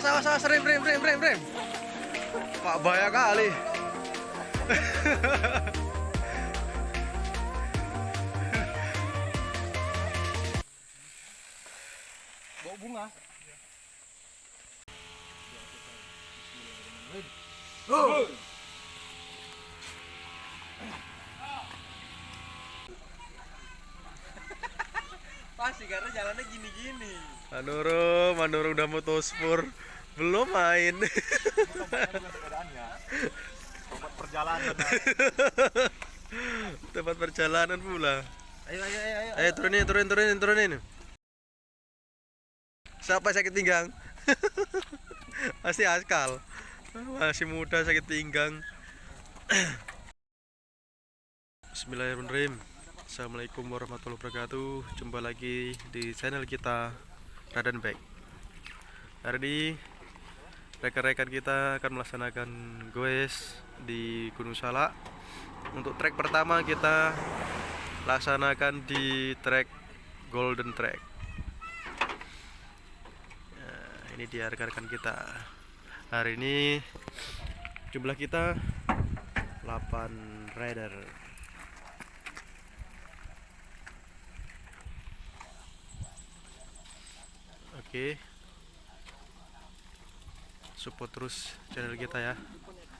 awas, rem. Pak bahaya kali. Bawa bunga. Oh. Pasti karena jalannya gini-gini. Manoro udah motosport, belum main. Tempat perjalanan. Tempat perjalanan pula. Ayo. Turunin. Siapa sakit pinggang? Masih askal. Masih muda sakit pinggang. Bismillahirrahmanirrahim. Assalamualaikum warahmatullahi wabarakatuh. Jumpa lagi di channel kita Radan Bike. Hari ini rekan-rekan kita akan melaksanakan goes di Gunung Salak. Untuk trek pertama kita laksanakan di trek Golden Track. Nah, ini dia rekan-rekan kita. Hari ini jumlah kita 8 rider. Oke, support terus channel kita ya.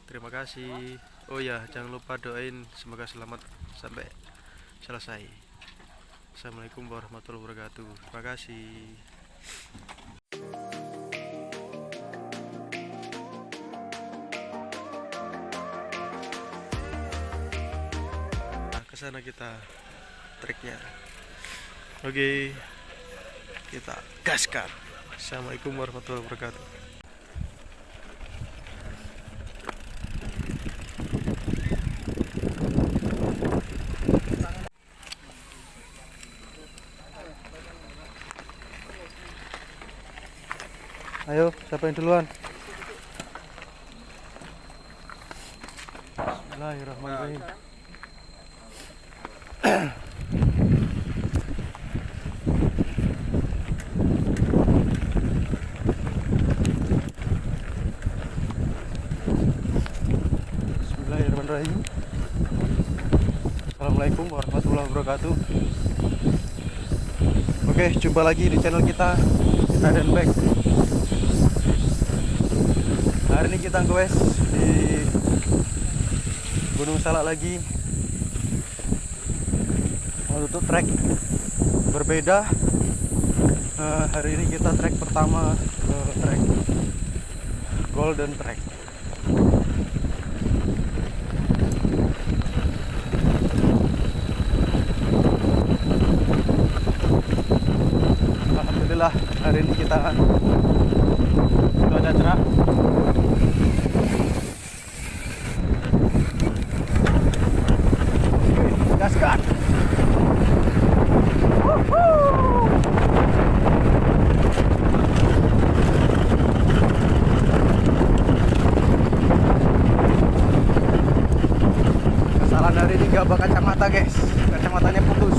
Terima kasih. Oh ya, jangan lupa doain semoga selamat sampai selesai. Assalamualaikum warahmatullahi wabarakatuh. Terima kasih. Nah, kesana kita treknya. Oke, kita gaskan. Assalamualaikum warahmatullahi wabarakatuh. Ayo, siapa yang duluan? Bismillahirrahmanirrahim. Bismillahirrahmanirrahim. Assalamualaikum warahmatullahi wabarakatuh. Oke, jumpa lagi di channel kita Radan Bike. Hari ini kita goes di Gunung Salak lagi. Untuk trek berbeda. Hari ini kita trek pertama ke trek Golden Track. Alhamdulillah hari ini kita cuaca cerah. Gaskan. Kesalahan hari ini gak bawa kacamata guys, kacamatanya putus.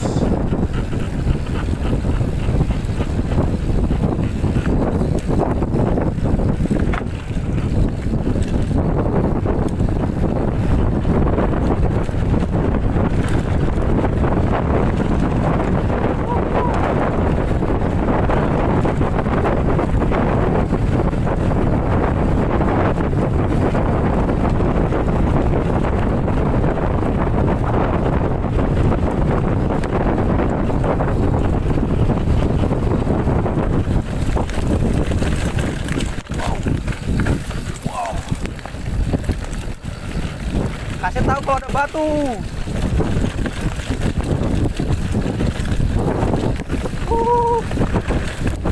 Kasih tahu kalau ada batu.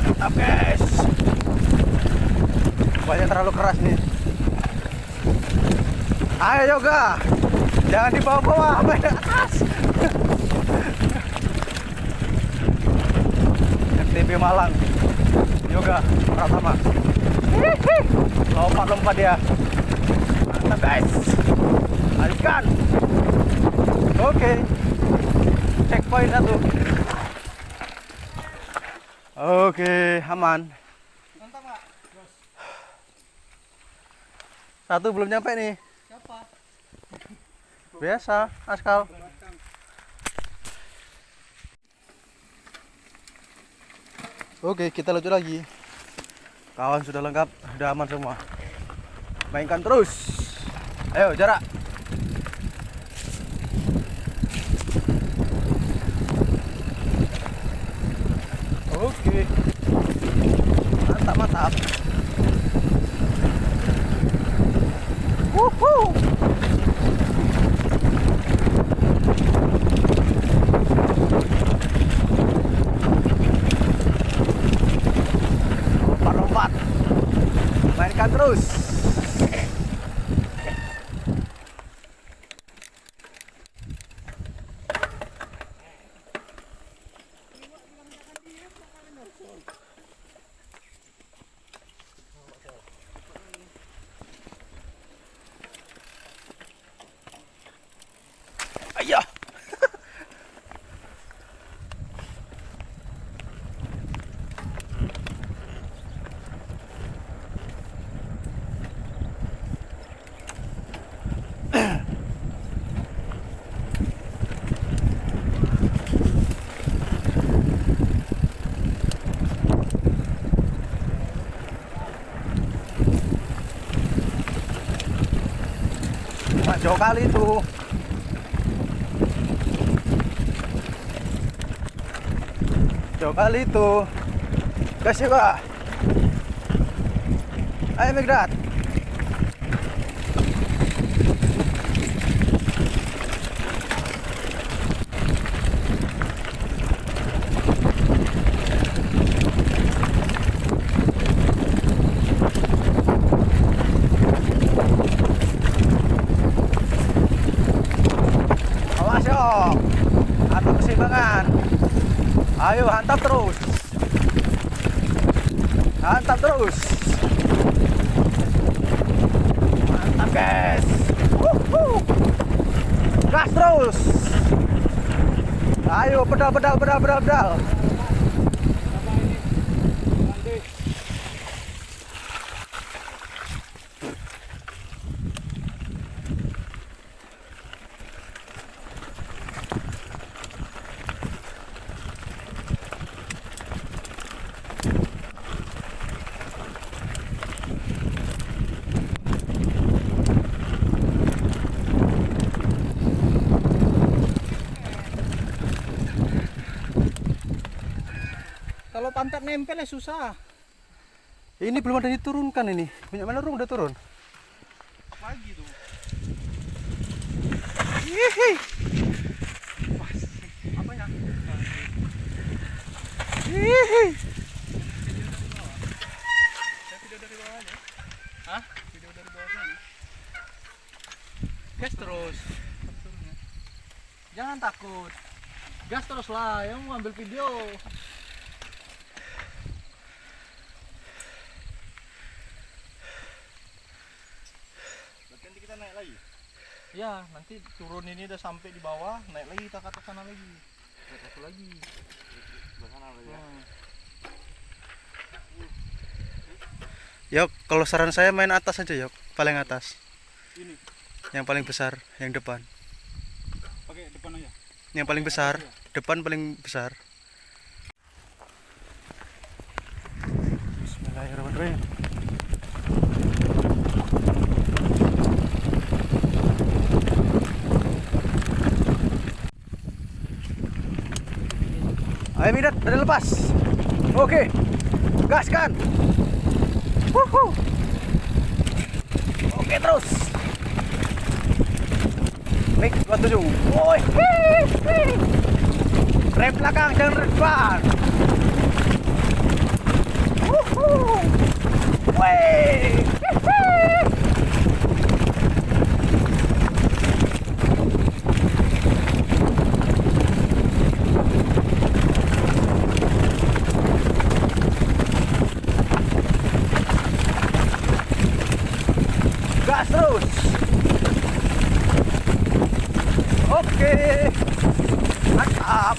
Mantap guys. Banyak terlalu keras nih. Ayo Yoga, jangan dibawa-bawa sampai ke atas. FTB Malang, Yoga Pratama. Lompat-lompat dia. Mantap guys. Alihkan. Oke. Checkpoint satu. Oke, aman. Mantap, Pak. Satu belum nyampe nih. Siapa? Biasa, askal. Oke, kita lanjut lagi. Kawan sudah lengkap, sudah aman semua. Mainkan terus. Ayo, jarak. Oke. Mantap, mantap. Wuhuu. Lompat-lompat. Mainkan terus. Ayah. Wah, jauh kali tuh. Jauh kali tuh. Kasih Pak. Ayo Migrat. Awas yo. Atur keseimbangan. Ayo hantam terus. Hantam terus. Mantap guys. Gas terus. Ayo pedal. Kalau pantat nempel ya susah. Ini belum ada diturunkan ini. Banyak mana udah turun. Pagi tuh. Hihi. Apanya? Hihi. Saya video dari bawah aja. Hah? Video dari bawah sana. Gas terus. Jangan takut. Gas terus lah, yang mau ambil video. Nanti kita naik lagi. Ya, nanti turun ini udah sampai di bawah, naik lagi kita ke atas sana lagi. Naik satu lagi. Ke sana lagi ya. Yok, kalau saran saya main atas aja Yok, paling atas. Ini Yang paling besar, yang depan. pakai depan aja. Yang paling besar, depan paling besar. Bismillahirrahmanirrahim. Ayo Midat, udah lepas. Oke, gaskan. Wuhu. Oke terus. Mik 27. Woi. Rem belakang jangan rem depan. Wuhu. Woi. Gas terus. Oke. Mantap.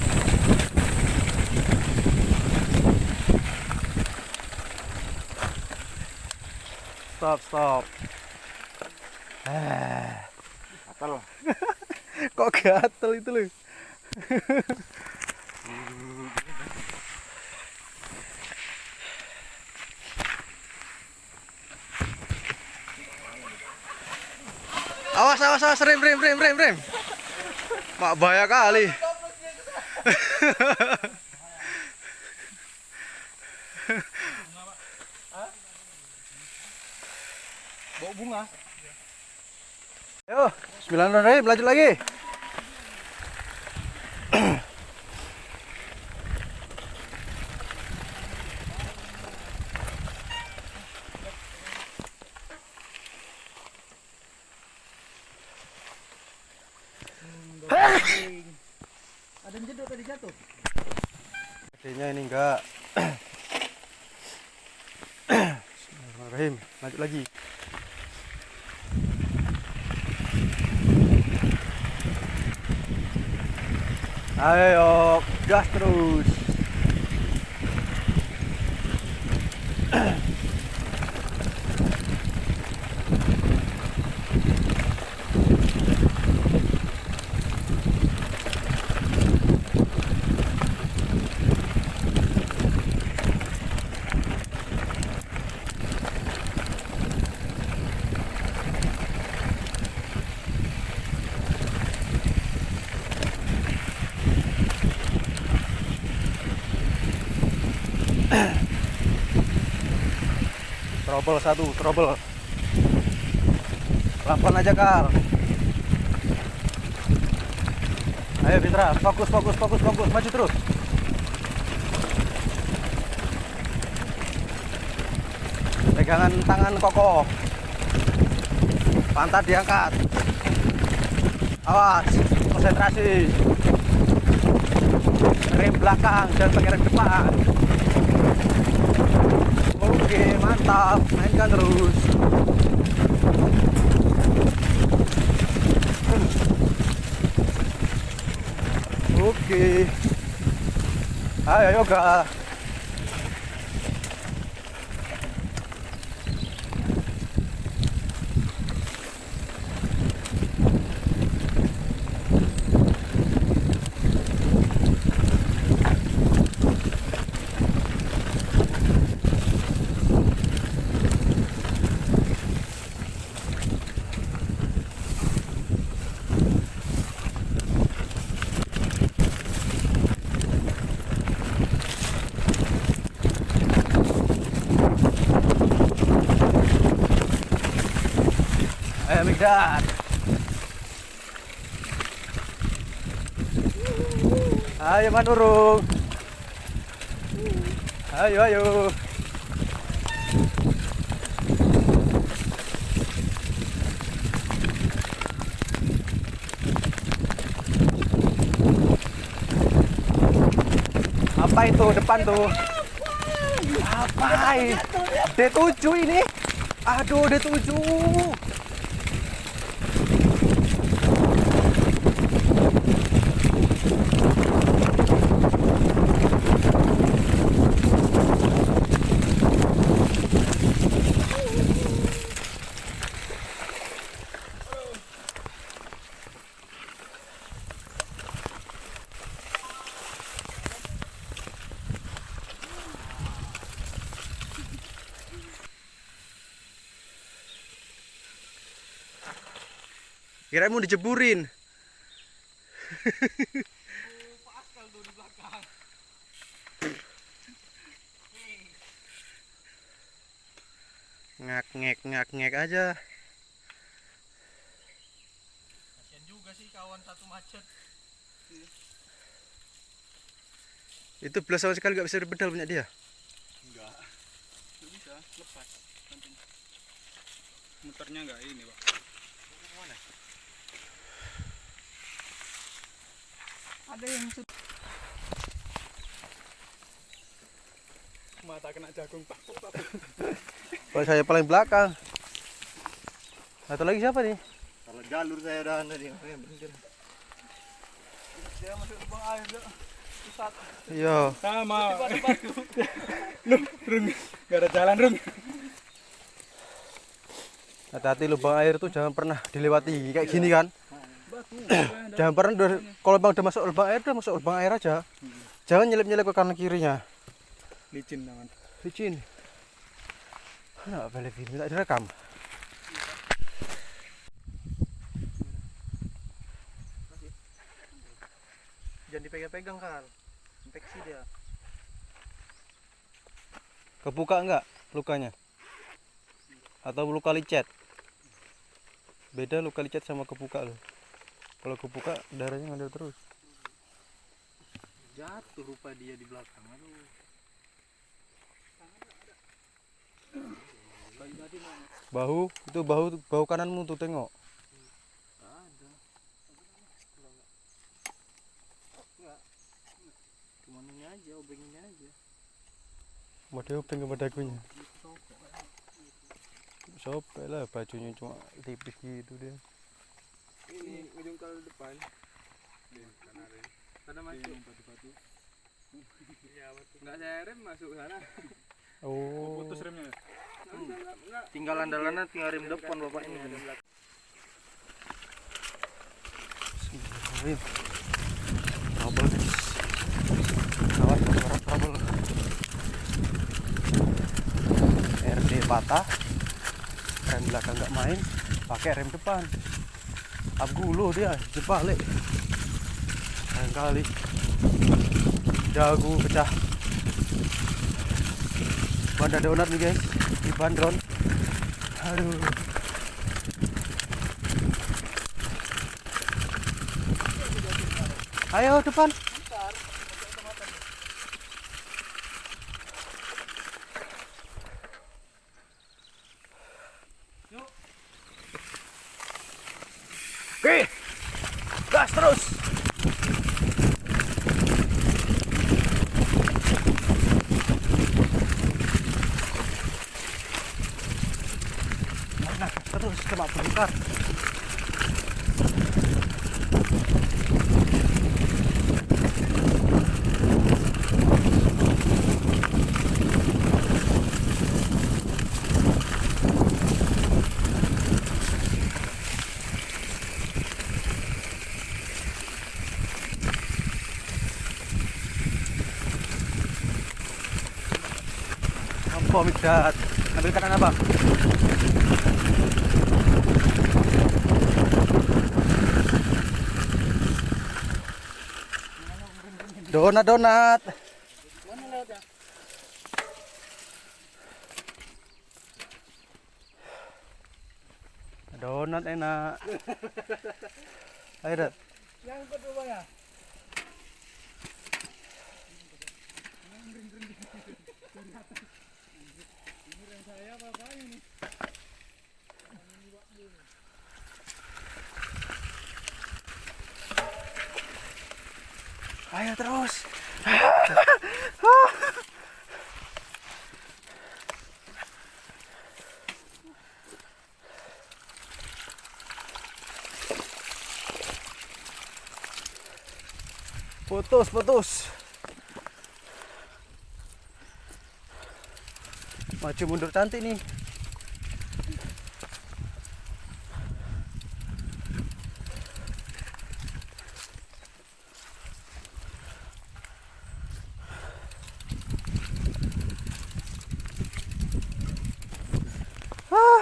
Stop. Gatal. Kok gatel itu loh. Awas, awas, awas, rem. Mak bahaya kali. Bau bunga. Ayo, bismillahirrahmanirrahim, lanjut lagi. Ada yang jedot tadi jatuh. Gedenya ini enggak. Bismillahirrahmanirrahim, lanjut lagi. Ayo, gas terus. Trouble satu, trouble. Pelan-pelan aja, Kal. Ayo, Fitra, fokus, maju terus. Pegangan tangan kokoh. Pantat diangkat. Awas, konsentrasi. Rem belakang, jangan pakai rem depan. Oke, mantap, mainkan terus. Oke. Ayo yoga. Ayo Migdad. Ayo Manurung. Ayo. Apa itu depan tuh? Apa? D7 ini? Aduh, D7. Kirain mau dijeburin. Pascal tuh di belakang. Ngak aja. Kasian juga sih kawan satu macet. Itu belas sama sekali gak bisa dipedal punya dia. Enggak bisa lepas nanti. Muternya enggak ini, Pak. Mana? Ada yang mata kena jagung, Pak. Kalau saya paling belakang. Satu lagi siapa nih? Kalau jalur saya udah tadi berhenti. Dia masuk lubang air, Dok. Pusat. Iya. Sama. Lu, Rung. Enggak ada jalan, Rung. Hati-hati lubang air tuh jangan pernah dilewati kayak gini kan. Jangan pernah kalau bang udah masuk lubang air, udah masuk lubang air aja. Jangan nyelip-nyelip ke kanan kirinya. Licin tangan. Licin. Nggak boleh video tak direkam. Jangan dipegang-pegang kan. Infeksi dia. Kebuka enggak lukanya? Atau luka licet? Beda luka licet sama kebuka loh. Kalau kebuka darahnya ngalir terus. Jatuh rupa dia di belakang. Aduh. Bahu, itu bahu kananmu tuh tengok. Ada. Enggak. Cuma ini aja, obeng ini aja. Model obeng ke dagunya. Sobek lah, bajunya cuma tipis gitu dia. Ini ujung kali depan. Sana masuk batu-batu. Enggak saya rem masuk sana. Oh. Putus remnya. Enggak. Tinggal andalannya tinggal rem depan bapak ini. Bismillahirrahmanirrahim. Trouble guys. Awas trouble. RD patah. Rem belakang nggak main, pakai rem depan. Abgulu dia, jebalik. Lain kali dagu pecah. Ban ada donat nih guys, di bandron. Aduh. Ayo depan. Oke, gas terus. Nah, terus kena bongkar. Apa Mikdad? Ambil kanan apa? Donat. Donat enak. Ayo Dat. Yang kedua ya. Ayo terus. Putus. Maju mundur cantik nih.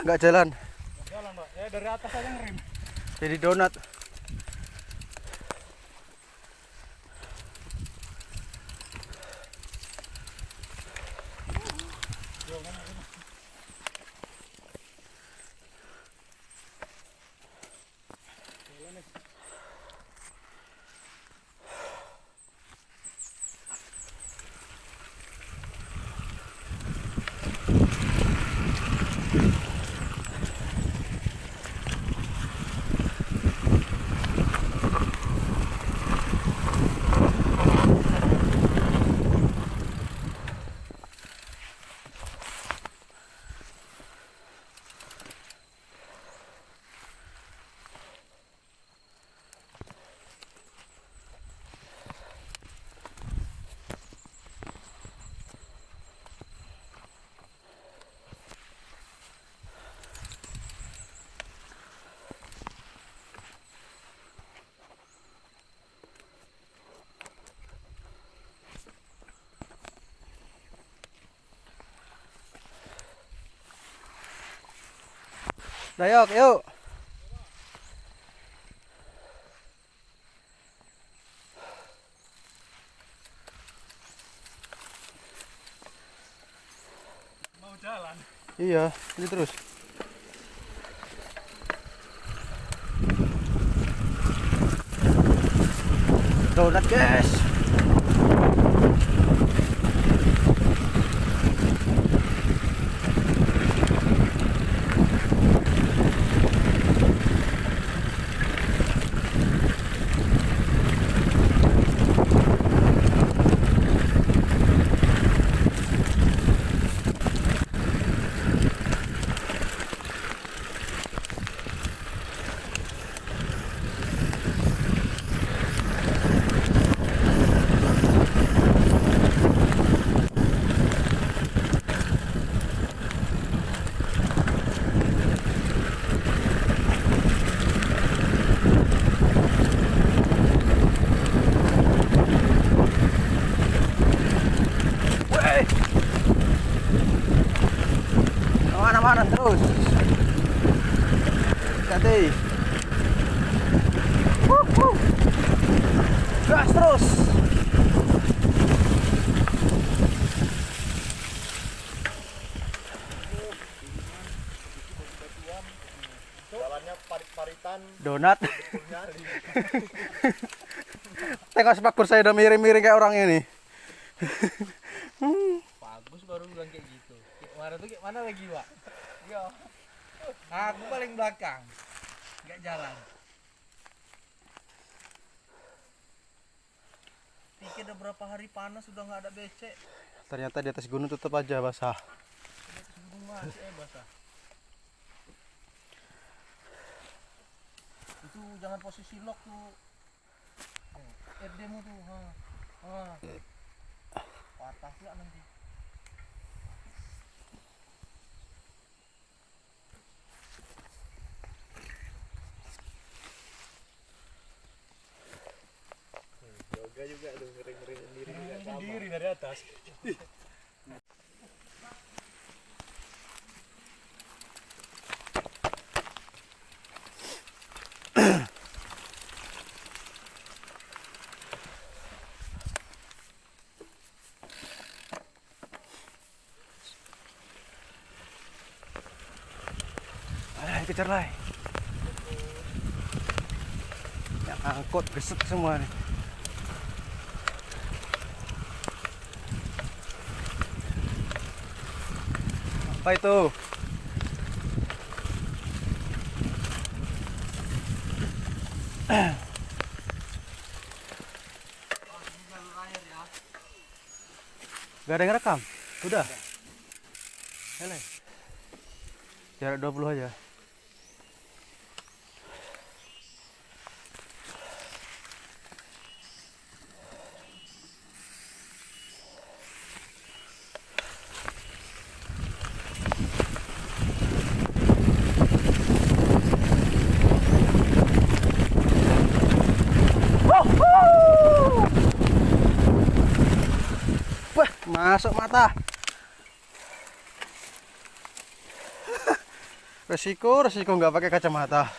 Nggak jalan. Jalan, Pak. Ya dari atas aja ngerem. Jadi donat. Dayok, yuk. Mau jalan. Iya, ini terus. Donat, guys. Aman-aman terus. Hati. Gas terus. Jalannya parit-paritan. Donat. Tengok sepakur saya udah miring-miring kayak orang ini. Bagus baru bilang kayak gitu. Kemarin tuh kayak mana lagi, Wak? Iya. Aku paling belakang. Enggak jalan. Pikir udah berapa hari panas sudah nggak ada becek. Ternyata di atas gunung tetap aja basah. Di atas gunung masih basah. Itu jangan posisi lock tuh. RD-mu tuh, patah pula nanti. Yoga juga tuh ngeri-ngeri sendiri juga sama. Sendiri dari atas. Ayo kejar lah. Yang angkut gesek semua nih. Apa itu? Gak ada yang rekam? Udah? Hele. Jarak 20 aja. Wah, masuk mata. Resiko nggak pakai kacamata.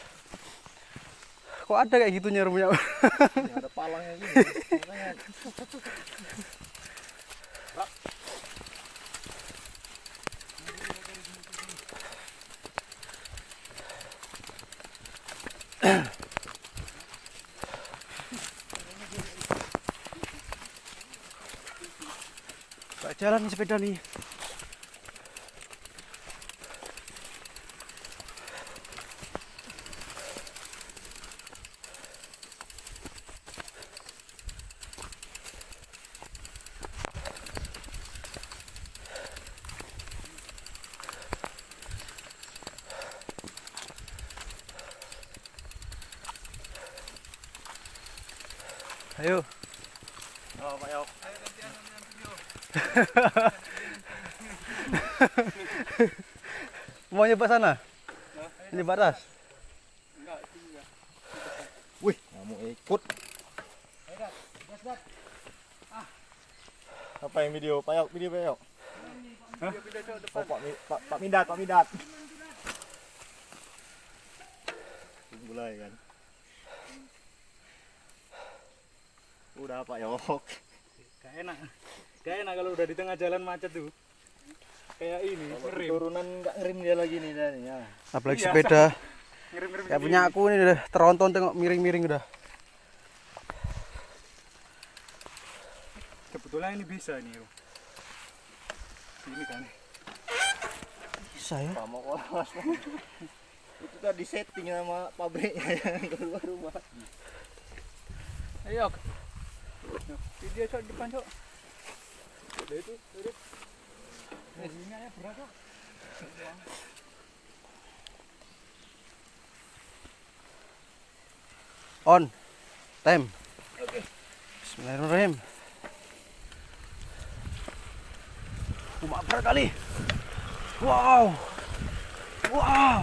Kok ada kayak gitu nyarumnya? Ya, ada palangnya gitu. Makanya Gak jalan sepeda nih. Ayo. oh, Pak Yok. Mau nyoba sana? Ini batas. Wih, kamu ikut. Apa yang video? Pak Yok, video Pak Yok. Oh, Pak Midat. mulai kan. Udah Pak Yok. Gak enak kalau udah di tengah jalan macet tuh. Kayak ini, ngerem. Turunan nggak ngerem dia lagi nih dan ya. Apalagi Iya, sepeda. Ngerem-ngerem Kayak punya aku ini udah teronton tengok miring-miring udah. Kebetulan ini bisa nih, Yo. Sini kan. Bisa ya? Pak mau kelas. Itu tadi setting sama pabriknya yang keluar rumah. Ayo. Dia cok depan cok. Udah itu, udah. Ini aja berat cok. On. Time. Bismillahirrahmanirrahim. Berat kali. Wow. Wow.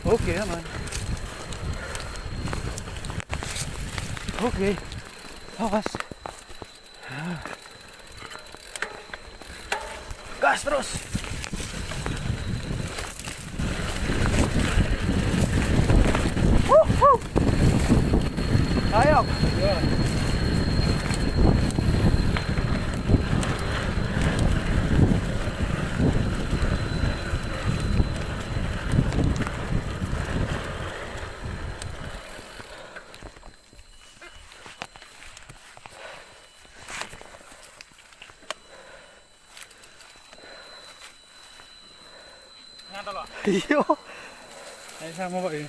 Oke aman. Oke. Awas. Gas terus. Ayo. Ya. Nyata Pak. Iyo. Ayo sama Pak ini.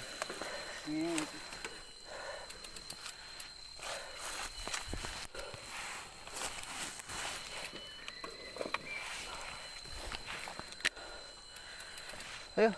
Ayo.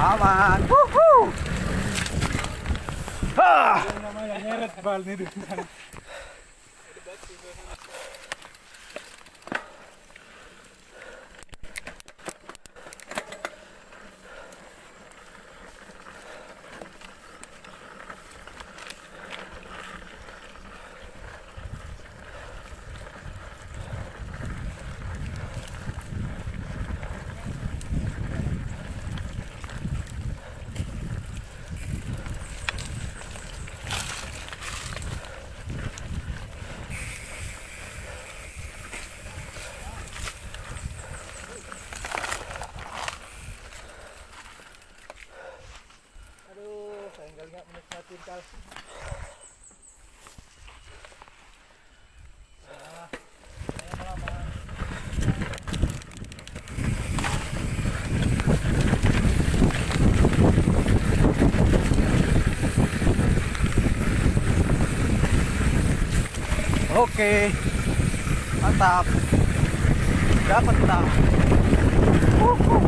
Aman. Wuhu. Ah. Yang namanya nyeret bal nih tuh. Aduh, saya nggak menikmatin kal. Oke. Mantap. Dapat kita. Wuhu.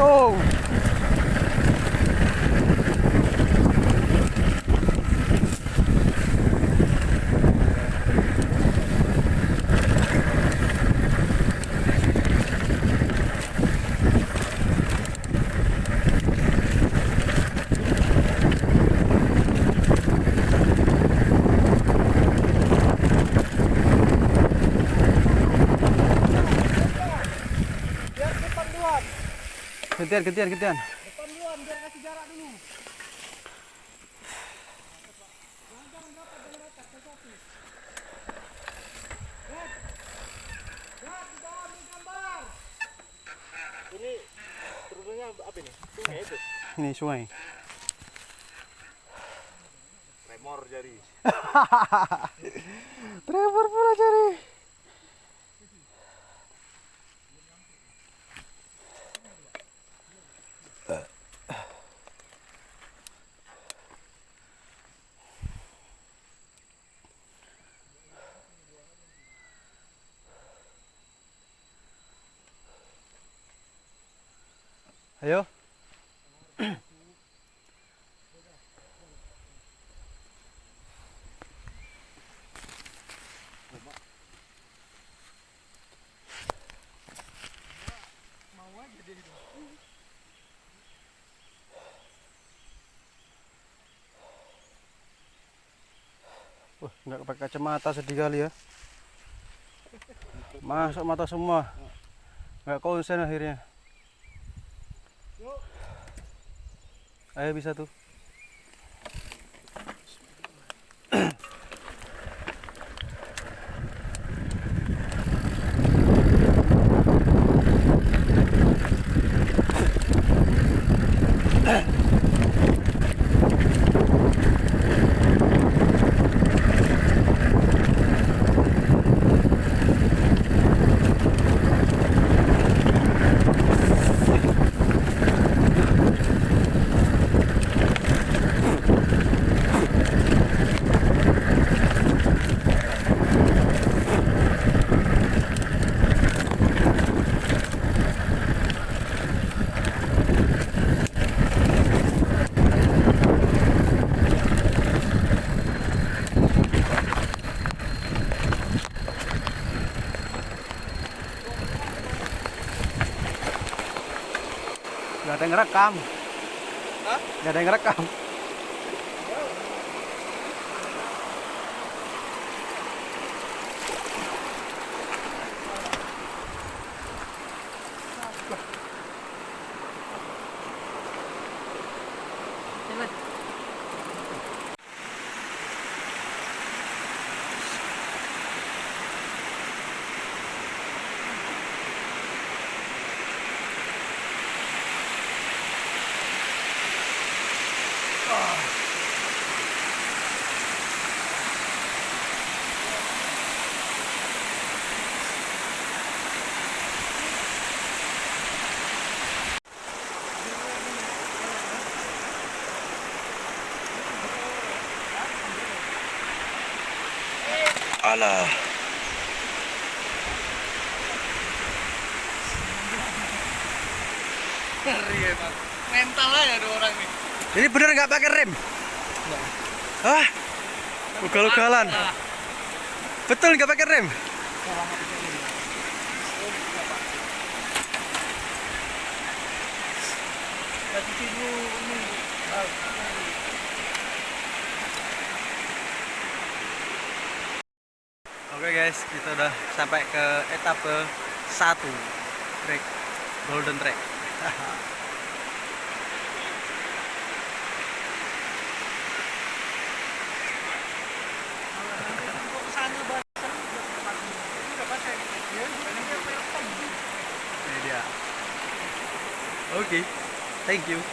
Oh. Gantian. Depan duluan biar kasih jarak dulu. Ini turunnya apa ini? Sungai itu. Ini sungai. Tremor jari. Trevor pula cari. Ayo. Wah, nggak pakai kacamata sedih kali ya. Masuk mata semua. Nggak konsen akhirnya. Ayo bisa tuh. Gak ada yang ngerekam. Hah? Gak ada yang ngerekam. Alah. Ngeri emang. Mental aja ada orang nih. Ini bener nggak pakai rem? Hah? Ugal-ugalan. Betul nggak pakai rem? Oke guys, kita udah sampai ke etape 1 trek Golden Track. Ini dia. Oke, thank you.